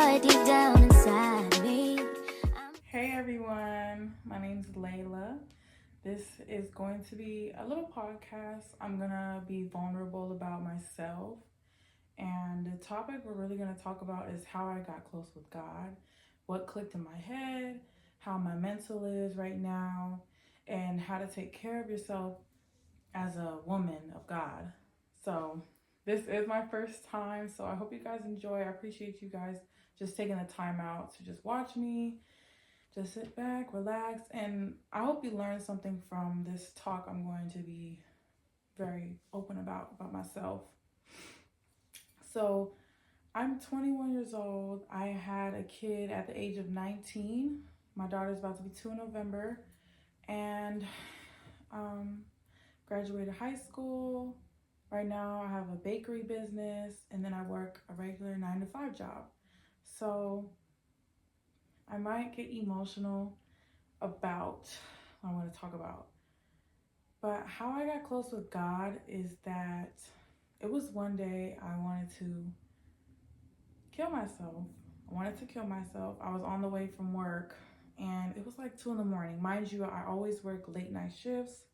boy deep down inside me. Hey everyone, my name's Layla. This is going to be a little podcast. I'm gonna be vulnerable about myself, and the topic we're really gonna talk about is how I got close with God, what clicked in my head, how my mental is right now, and how to take care of yourself as a woman of God. So, this is my first time, so I hope you guys enjoy. I appreciate you guys just taking the time out to just watch me, just sit back, relax, and I hope you learn something from this talk. I'm going to be very open about myself. So, I'm 21 years old. I had a kid at the age of 19. My daughter's about to be 2 in November, and um, graduated high school. Right now, I have a bakery business, and then I work a regular 9 to 5 job. So, I might get emotional about what I want to talk about. But how I got close with God is that it was one day I wanted to kill myself. I wanted to kill myself. I was on the way from work and it was like 2 in the morning. Mind you, I always work late night shifts.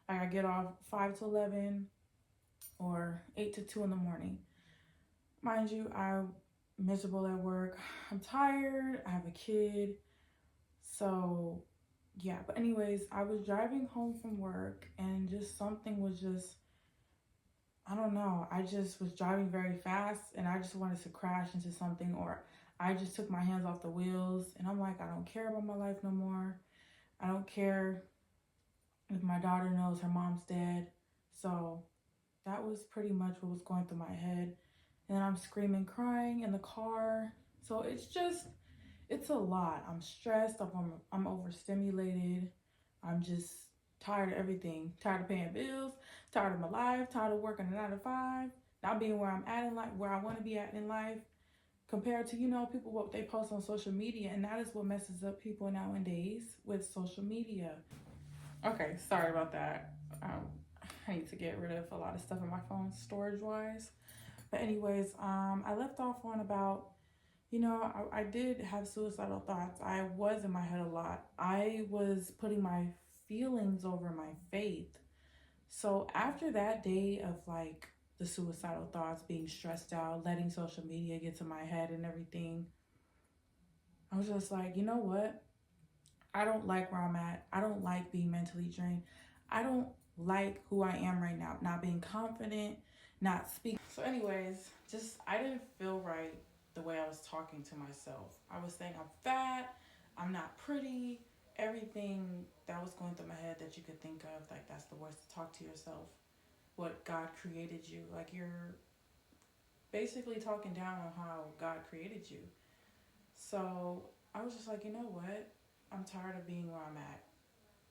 I get off 5 to 11 or 8 to 2 in the morning. Mind you, I'm miserable at work. I'm tired. I have a kid. So yeah, but anyways, I was driving home from work and just something was just, I don't know, I just was driving very fast and I just wanted to crash into something, or I just took my hands off the wheels and I'm like, I don't care about my life no more. I don't care if my daughter knows her mom's dead. So that was pretty much what was going through my head. And I'm screaming, crying in the car. So it's a lot. I'm stressed. I'm overstimulated. I'm just tired of everything. Tired of paying bills. Tired of my life. Tired of working a 9 to 5. Not being where I'm at in life, where I want to be at in life. Compared to people what they post on social media, and that is what messes up people nowadays with social media. Okay, sorry about that. I need to get rid of a lot of stuff in my phone storage wise. But anyways, I left off on about I did have suicidal thoughts. I was in my head a lot. I was putting my feelings over my faith. So after that day of like the suicidal thoughts, being stressed out, letting social media get to my head and everything, I was just like, you know what? I don't like where I'm at. I don't like being mentally drained. I don't like who I am right now. Not being confident, not speaking. So, anyways, just I didn't feel right the way I was talking to myself. I was saying I'm fat, I'm not pretty, everything that was going through my head that you could think of. Like, that's the worst to talk to yourself. What God created you. Like, you're basically talking down on how God created you. So, I was just like, you know what? I'm tired of being where I'm at.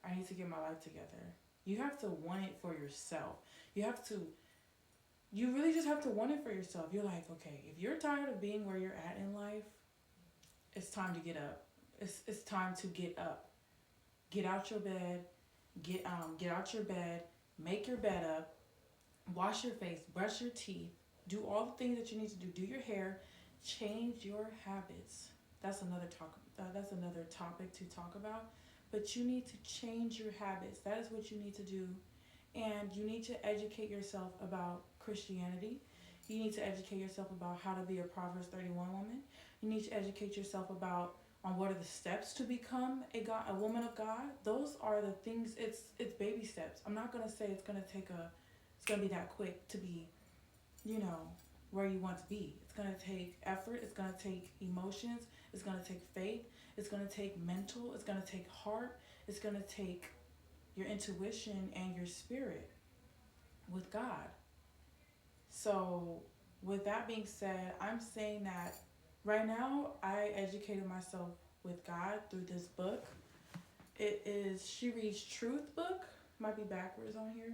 I need to get my life together. You have to want it for yourself. You really just have to want it for yourself. You're like, okay, if you're tired of being where you're at in life, it's time to get up. It's time to get up. Get out your bed. Get out your bed. Make your bed up. Wash your face. Brush your teeth. Do all the things that you need to do. Do your hair. Change your habits. That's another talk. That's another topic to talk about. But you need to change your habits. That is what you need to do. And you need to educate yourself about Christianity. You need to educate yourself about how to be a Proverbs 31 woman. You need to educate yourself about on what are the steps to become a woman of God. Those are the things. It's baby steps. I'm not gonna say it's gonna be that quick to be, you know, where you want to be. It's gonna take effort. It's gonna take emotions. It's gonna take faith. It's gonna take mental. It's gonna take heart. It's gonna take your intuition and your spirit with God. So, with that being said, I'm saying that right now I educated myself with God through this book. It is She Reads Truth book. Might be backwards on here,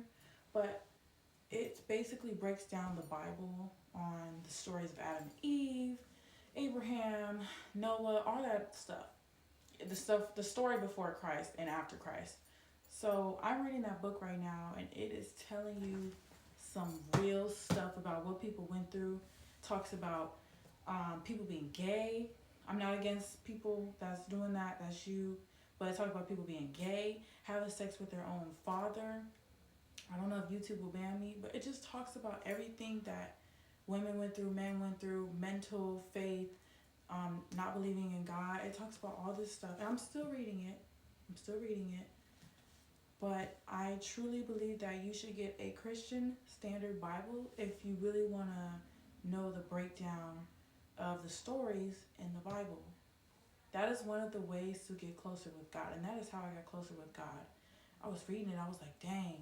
but it basically breaks down the Bible on the stories of Adam and Eve, Abraham, Noah, all that stuff. The story before Christ and after Christ. So I'm reading that book right now, and it is telling you some real stuff about what people went through. Talks about People being gay. I'm not against people that's doing that. That's you. But I talk about people being gay, having sex with their own father. I don't know if YouTube will ban me, but it just talks about everything that women went through, men went through, mental, faith, not believing in God. It talks about all this stuff. And I'm still reading it. I'm still reading it. But I truly believe that you should get a Christian Standard Bible if you really want to know the breakdown of the stories in the Bible. That is one of the ways to get closer with God. And that is how I got closer with God. I was reading it. I was like, dang,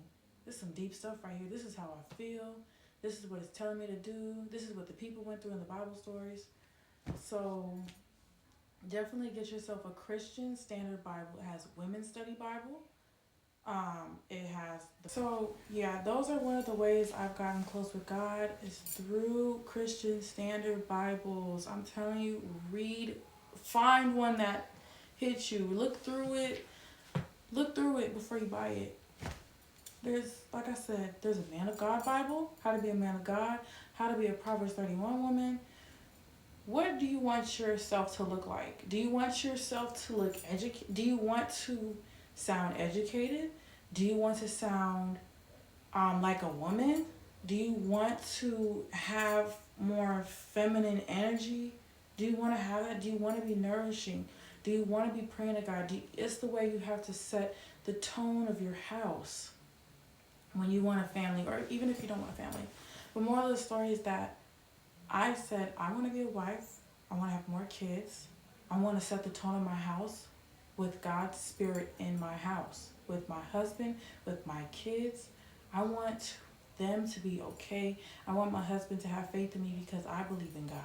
this is some deep stuff right here. This is how I feel. This is what it's telling me to do. This is what the people went through in the Bible stories. So definitely get yourself a Christian Standard Bible. It has Women's Study Bible. It has so yeah, those are one of the ways I've gotten close with God is through Christian Standard Bibles. I'm telling you, find one that hits you. Look through it before you buy it. There's, like I said, there's a Man of God Bible, how to be a man of God, how to be a Proverbs 31 woman. What do you want yourself to look like? Do you want yourself to look educated? Do you want to sound educated? Do you want to sound like a woman? Do you want to have more feminine energy? Do you want to have that? Do you want to be nourishing? Do you want to be praying to God? It's the way you have to set the tone of your house when you want a family, or even if you don't want a family. But more of the story is that I said, I want to be a wife. I want to have more kids. I want to set the tone of my house with God's spirit in my house, with my husband, with my kids. I want them to be okay. I want my husband to have faith in me because I believe in God,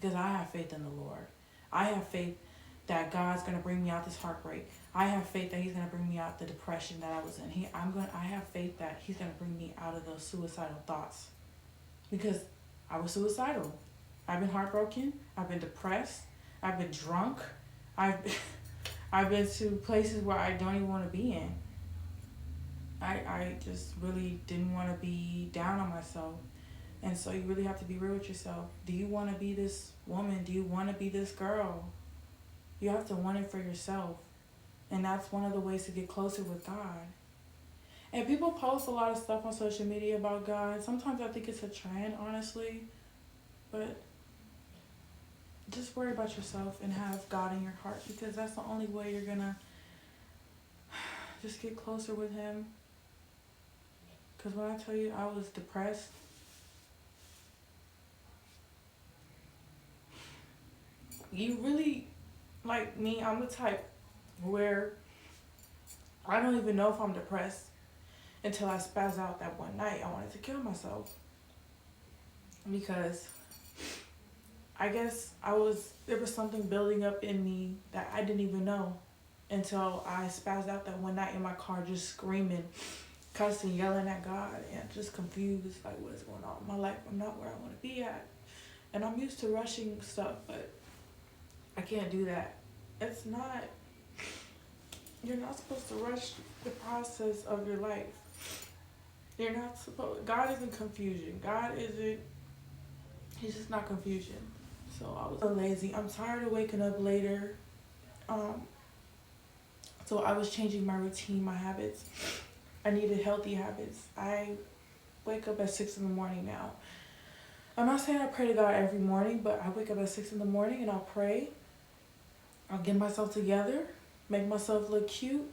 because I have faith in the Lord. I have faith that God's going to bring me out this heartbreak. I have faith that he's going to bring me out the depression that I was in. I have faith that he's going to bring me out of those suicidal thoughts, because I was suicidal. I've been heartbroken. I've been depressed. I've been drunk. I've been to places where I don't even want to be in. I just really didn't want to be down on myself. And so you really have to be real with yourself. Do you want to be this woman? Do you want to be this girl? You have to want it for yourself. And that's one of the ways to get closer with God. And people post a lot of stuff on social media about God. Sometimes I think it's a trend, honestly. But just worry about yourself and have God in your heart, because that's the only way you're going to just get closer with him. Because when I tell you I was depressed, you really, like me, I'm the type where I don't even know if I'm depressed until I spaz out that one night. I wanted to kill myself because I guess there was something building up in me that I didn't even know until I spazzed out that one night in my car, just screaming, cussing, yelling at God, and just confused, like, what is going on in my life? I'm not where I want to be at. And I'm used to rushing stuff, but I can't do that. You're not supposed to rush the process of your life. God isn't confusion. He's just not confusion. So I was so lazy. I'm tired of waking up later. So I was changing my routine, my habits. I needed healthy habits. I wake up at 6 in the morning now. I'm not saying I pray to God every morning, but I wake up at 6 in the morning and I'll pray. I'll get myself together, make myself look cute,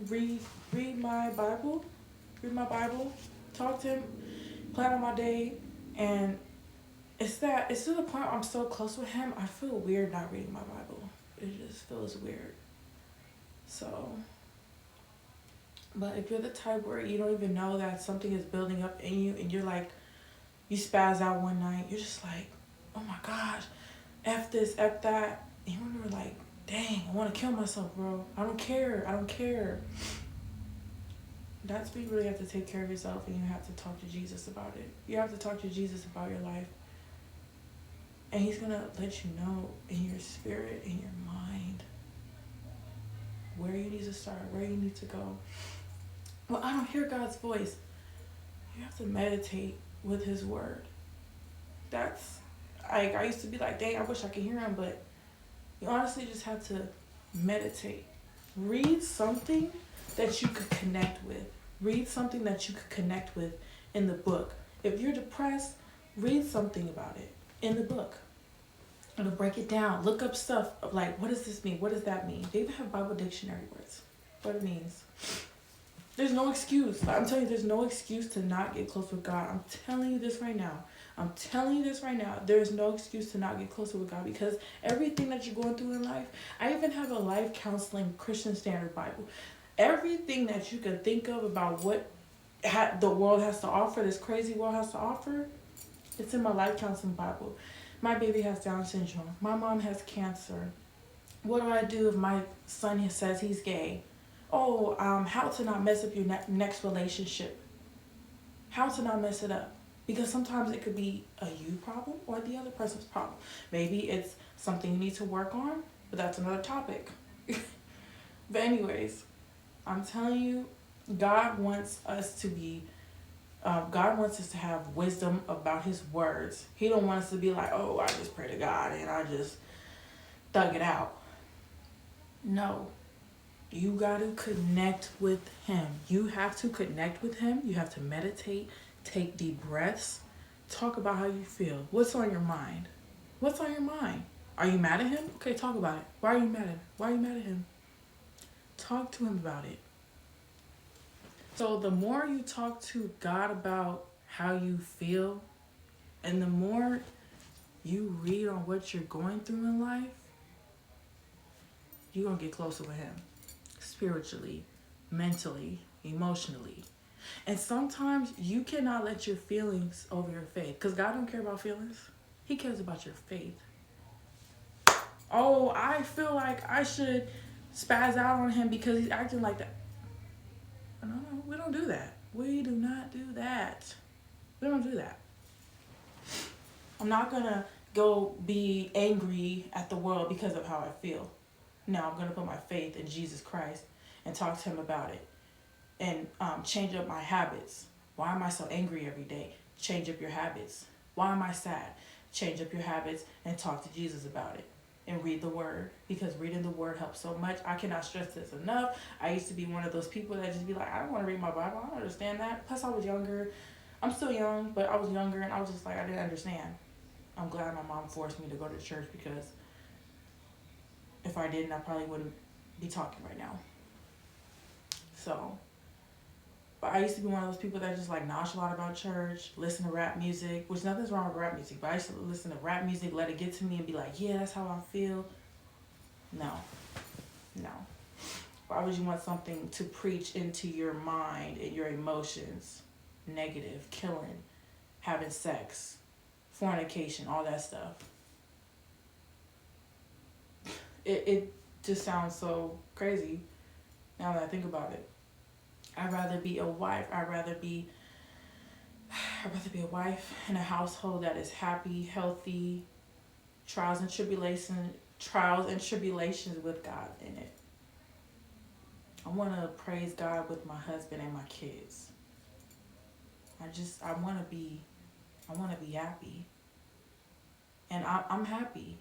read my Bible, talk to him, plan on my day, and it's to the point where I'm so close with him, I feel weird not reading my Bible. It just feels weird. So, but if you're the type where you don't even know that something is building up in you and you're like, you spaz out one night, you're just like, oh my gosh, F this, F that. And you're like, dang, I want to kill myself, bro. I don't care. That's when you really have to take care of yourself, and you have to talk to Jesus about it. You have to talk to Jesus about your life. And he's going to let you know in your spirit, in your mind, where you need to start, where you need to go. Well, I don't hear God's voice. You have to meditate with his word. That's like, I used to be like, dang, I wish I could hear him, but you honestly just have to meditate. Read something that you could connect with. Read something that you could connect with in the book. If you're depressed, read something about it in the book. It'll break it down. Look up stuff of like, what does this mean? What does that mean? They even have Bible dictionary words. What it means. There's no excuse. I'm telling you, there's no excuse to not get close with God. I'm telling you this right now. I'm telling you this right now. There's no excuse to not get closer with God, because everything that you're going through in life, I even have a life counseling Christian Standard Bible. Everything that you can think of about what the world has to offer, this crazy world has to offer, it's in my life counseling Bible. My baby has Down syndrome. My mom has cancer. What do I do if my son says he's gay? Oh, how to not mess up your next relationship. How to not mess it up. Because sometimes it could be a you problem or the other person's problem. Maybe it's something you need to work on, but that's another topic. But anyways, I'm telling you, God wants us to be, God wants us to have wisdom about his words. He don't want us to be like, oh, I just pray to God and I just thug it out. No. You got to connect with him. You have to connect with him. You have to meditate, take deep breaths, talk about how you feel. What's on your mind? What's on your mind? Are you mad at him? Okay, talk about it. Why are you mad at him? Why are you mad at him? Talk to him about it. So the more you talk to God about how you feel, and the more you read on what you're going through in life, you're going to get closer with him. Spiritually, mentally, emotionally. And sometimes you cannot let your feelings over your faith, because God don't care about feelings. He cares about your faith. Oh, I feel like I should spaz out on him because he's acting like that. No, we don't do that. We do not do that. We don't do that. I'm not going to go be angry at the world because of how I feel. No, I'm going to put my faith in Jesus Christ and talk to him about it. And change up my habits. Why am I so angry every day? Change up your habits. Why am I sad? Change up your habits and talk to Jesus about it. And read the word, because reading the word helps so much. I cannot stress this enough. I used to be one of those people that just be like, I don't want to read my Bible. I don't understand that. Plus, I was younger. I'm still young, but I was younger, and I was just like, I didn't understand. I'm glad my mom forced me to go to church, because if I didn't, I probably wouldn't be talking right now. So, but I used to be one of those people that just like nonchalant about church, listen to rap music, which nothing's wrong with rap music, but I used to listen to rap music, let it get to me and be like, yeah, that's how I feel. No. Why would you want something to preach into your mind and your emotions? Negative, killing, having sex, fornication, all that stuff. It just sounds so crazy now that I think about it. I'd rather be a wife. I'd rather be a wife in a household that is happy, healthy, trials and tribulations with God in it. I want to praise God with my husband and my kids. I want to be happy. And I'm happy.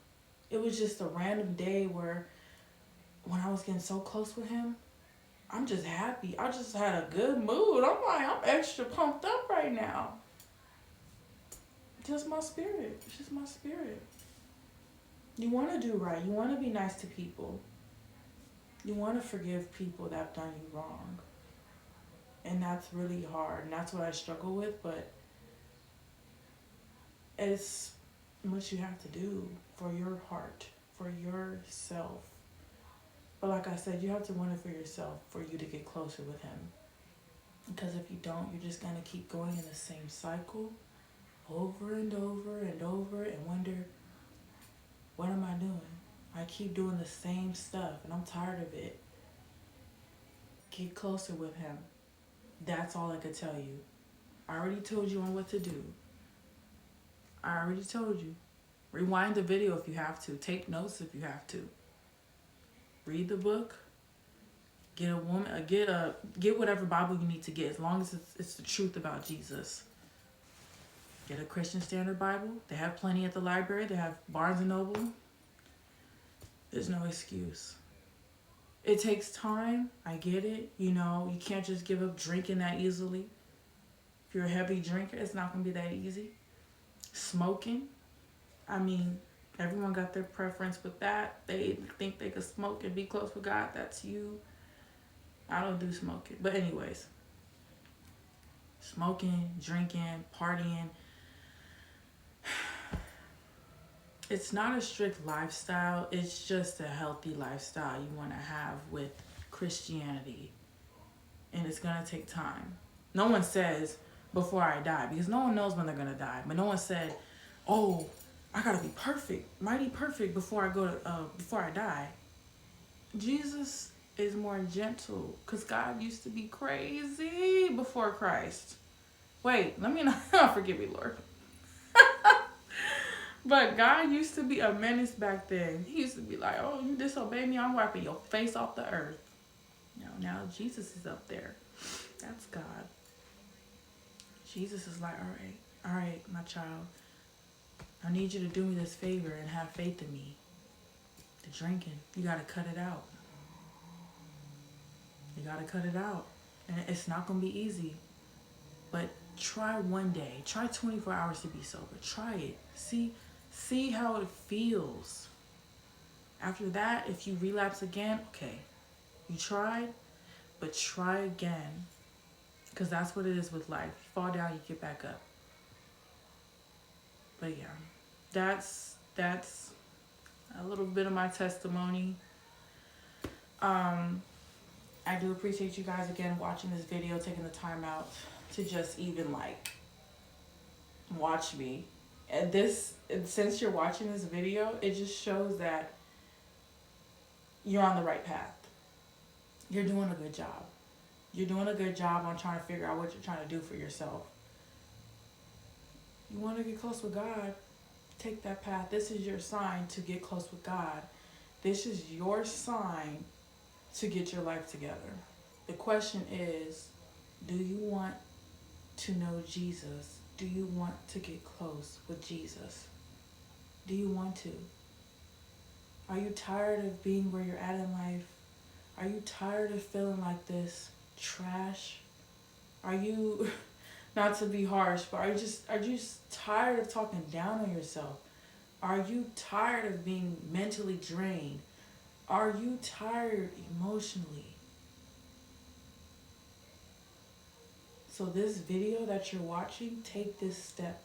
It was just a random day where when I was getting so close with him, I'm just happy. I just had a good mood. I'm like, I'm extra pumped up right now. Just my spirit. It's just my spirit. You want to do right. You want to be nice to people. You want to forgive people that have done you wrong. And that's really hard. And that's what I struggle with. But it's what you have to do for your heart, for yourself. But like I said, you have to want it for yourself for you to get closer with him. Because if you don't, you're just going to keep going in the same cycle over and over and over and wonder, what am I doing? I keep doing the same stuff and I'm tired of it. Get closer with him. That's all I could tell you. I already told you on what to do. I already told you. Rewind the video if you have to. Take notes if you have to. Read the book. Get whatever Bible you need to get, as long as it's the truth about Jesus. Get a Christian Standard Bible. They have plenty at the library. They have Barnes & Noble. There's no excuse. It takes time. I get it. You know, you can't just give up drinking that easily. If you're a heavy drinker, it's not going to be that easy. Smoking. I mean, everyone got their preference with that. They think they could smoke and be close with God. That's you. I don't do smoking. But anyways. Smoking, drinking, partying. It's not a strict lifestyle. It's just a healthy lifestyle you want to have with Christianity. And it's going to take time. No one says, before I die, because no one knows when they're going to die. But no one said, oh, I got to be perfect, mighty perfect before I die. Jesus is more gentle because God used to be crazy before Christ. Wait, let me not forgive me, Lord. But God used to be a menace back then. He used to be like, oh, you disobey me, I'm wiping your face off the earth. Now Jesus is up there. That's God. Jesus is like, all right, my child. I need you to do me this favor and have faith in me. The drinking, you got to cut it out. You got to cut it out. And it's not going to be easy. But try one day. Try 24 hours to be sober. Try it. See how it feels. After that, if you relapse again, okay. You tried, but try again. Because that's what it is with life. You fall down, you get back up. But yeah, that's a little bit of my testimony. I do appreciate you guys again watching this video, taking the time out to just even like watch me. And since you're watching this video, it just shows that you're on the right path. You're doing a good job. You're doing a good job on trying to figure out what you're trying to do for yourself. You want to get close with God, take that path. This is your sign to get close with God. This is your sign to get your life together. The question is, do you want to know Jesus? Do you want to get close with Jesus? Do you want to? Are you tired of being where you're at in life? Are you tired of feeling like this trash? Are you, not to be harsh, but are you just tired of talking down on yourself? Are you tired of being mentally drained? Are you tired emotionally? So this video that you're watching, take this step.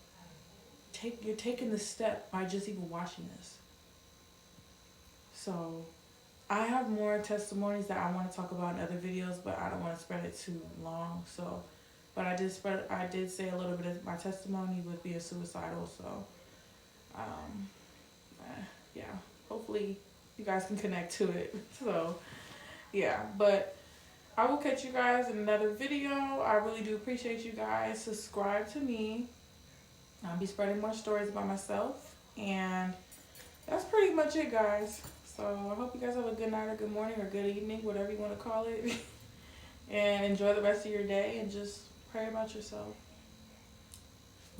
You're taking this step by just even watching this. So I have more testimonies that I want to talk about in other videos, but I don't want to spread it too long. So, but I did say a little bit of my testimony with being suicidal. So, yeah, hopefully you guys can connect to it. So, yeah, but I will catch you guys in another video. I really do appreciate you guys. Subscribe to me. I'll be spreading more stories about myself. And that's pretty much it, guys. So I hope you guys have a good night or good morning or good evening, whatever you want to call it. And enjoy the rest of your day and just pray about yourself.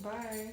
Bye.